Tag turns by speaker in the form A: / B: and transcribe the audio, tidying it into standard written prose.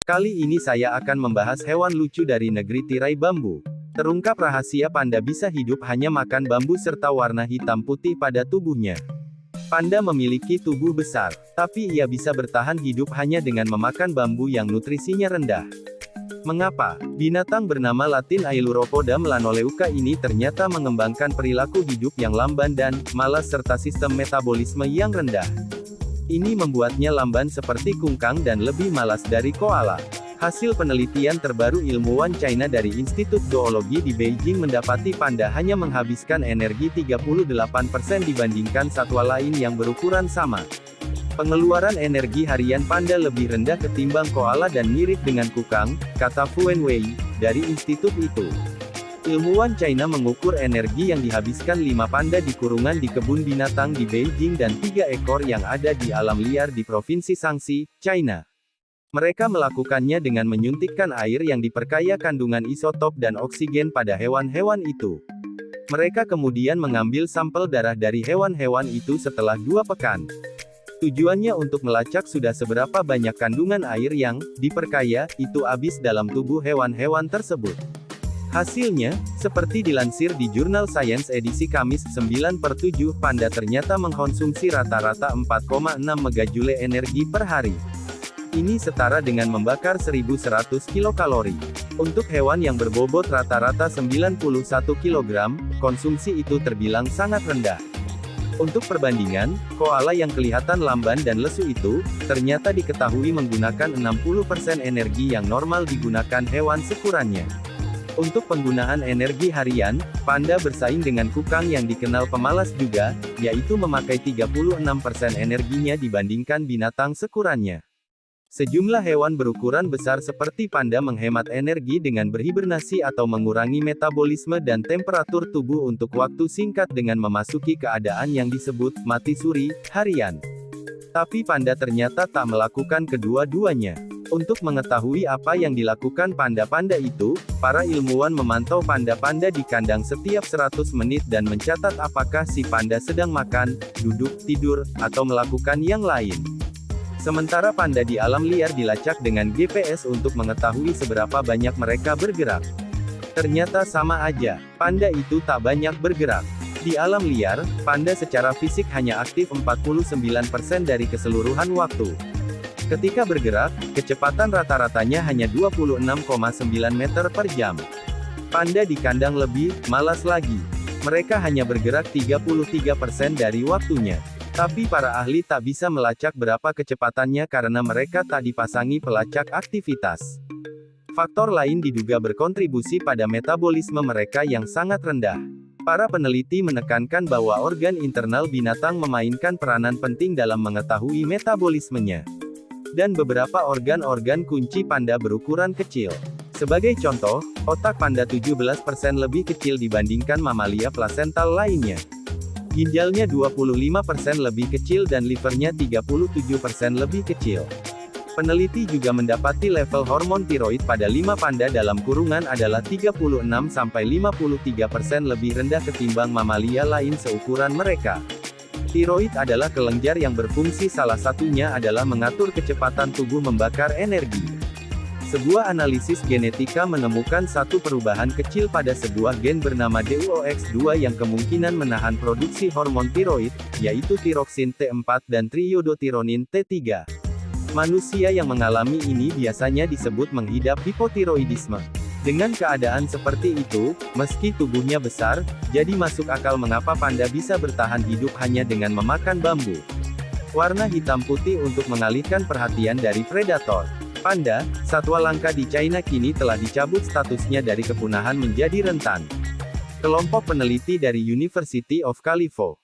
A: Kali ini saya akan membahas hewan lucu dari negeri tirai bambu. Terungkap rahasia panda bisa hidup hanya makan bambu serta warna hitam putih pada tubuhnya. Panda memiliki tubuh besar, tapi ia bisa bertahan hidup hanya dengan memakan bambu yang nutrisinya rendah. Mengapa? Binatang bernama Latin Ailuropoda melanoleuca ini ternyata mengembangkan perilaku hidup yang lamban dan malas serta sistem metabolisme yang rendah. Ini membuatnya lamban seperti kungkang dan lebih malas dari koala. Hasil penelitian terbaru ilmuwan China dari Institut Zoologi di Beijing mendapati panda hanya menghabiskan energi 38% dibandingkan satwa lain yang berukuran sama. Pengeluaran energi harian panda lebih rendah ketimbang koala dan mirip dengan kukang, kata Fu Wenwei, dari institut itu. Ilmuwan China mengukur energi yang dihabiskan 5 panda di kurungan di kebun binatang di Beijing dan 3 ekor yang ada di alam liar di Provinsi Shaanxi, China. Mereka melakukannya dengan menyuntikkan air yang diperkaya kandungan isotop dan oksigen pada hewan-hewan itu. Mereka kemudian mengambil sampel darah dari hewan-hewan itu setelah 2 pekan. Tujuannya untuk melacak sudah seberapa banyak kandungan air yang diperkaya itu habis dalam tubuh hewan-hewan tersebut. Hasilnya, seperti dilansir di jurnal Science edisi Kamis 9/7, panda ternyata mengkonsumsi rata-rata 4,6 megajoule energi per hari. Ini setara dengan membakar 1.100 kilokalori. Untuk hewan yang berbobot rata-rata 91 kg, konsumsi itu terbilang sangat rendah. Untuk perbandingan, koala yang kelihatan lamban dan lesu itu, ternyata diketahui menggunakan 60% energi yang normal digunakan hewan seukurannya. Untuk penggunaan energi harian, panda bersaing dengan kukang yang dikenal pemalas juga, yaitu memakai 36% energinya dibandingkan binatang seukurannya. Sejumlah hewan berukuran besar seperti panda menghemat energi dengan berhibernasi atau mengurangi metabolisme dan temperatur tubuh untuk waktu singkat dengan memasuki keadaan yang disebut mati suri harian. Tapi panda ternyata tak melakukan kedua-duanya. Untuk mengetahui apa yang dilakukan panda-panda itu, para ilmuwan memantau panda-panda di kandang setiap 100 menit dan mencatat apakah si panda sedang makan, duduk, tidur, atau melakukan yang lain. Sementara panda di alam liar dilacak dengan GPS untuk mengetahui seberapa banyak mereka bergerak. Ternyata sama aja, panda itu tak banyak bergerak. Di alam liar, panda secara fisik hanya aktif 49% dari keseluruhan waktu. Ketika bergerak, kecepatan rata-ratanya hanya 26,9 meter per jam. Panda di kandang lebih malas lagi. Mereka hanya bergerak 33% dari waktunya. Tapi para ahli tak bisa melacak berapa kecepatannya karena mereka tak dipasangi pelacak aktivitas. Faktor lain diduga berkontribusi pada metabolisme mereka yang sangat rendah. Para peneliti menekankan bahwa organ internal binatang memainkan peranan penting dalam mengetahui metabolismenya. Dan beberapa organ-organ kunci panda berukuran kecil. Sebagai contoh, otak panda 17% lebih kecil dibandingkan mamalia plasental lainnya. Ginjalnya 25% lebih kecil dan livernya 37% lebih kecil. Peneliti juga mendapati level hormon tiroid pada 5 panda dalam kurungan adalah 36-53% lebih rendah ketimbang mamalia lain seukuran mereka. Tiroid adalah kelenjar yang berfungsi salah satunya adalah mengatur kecepatan tubuh membakar energi. Sebuah analisis genetika menemukan satu perubahan kecil pada sebuah gen bernama DUOX2 yang kemungkinan menahan produksi hormon tiroid, yaitu tiroksin T4 dan triiodotironin T3. Manusia yang mengalami ini biasanya disebut menghidap hipotiroidisme. Dengan keadaan seperti itu, meski tubuhnya besar, jadi masuk akal mengapa panda bisa bertahan hidup hanya dengan memakan bambu. Warna hitam putih untuk mengalihkan perhatian dari predator. Panda, satwa langka di China kini telah dicabut statusnya dari kepunahan menjadi rentan. Kelompok peneliti dari University of California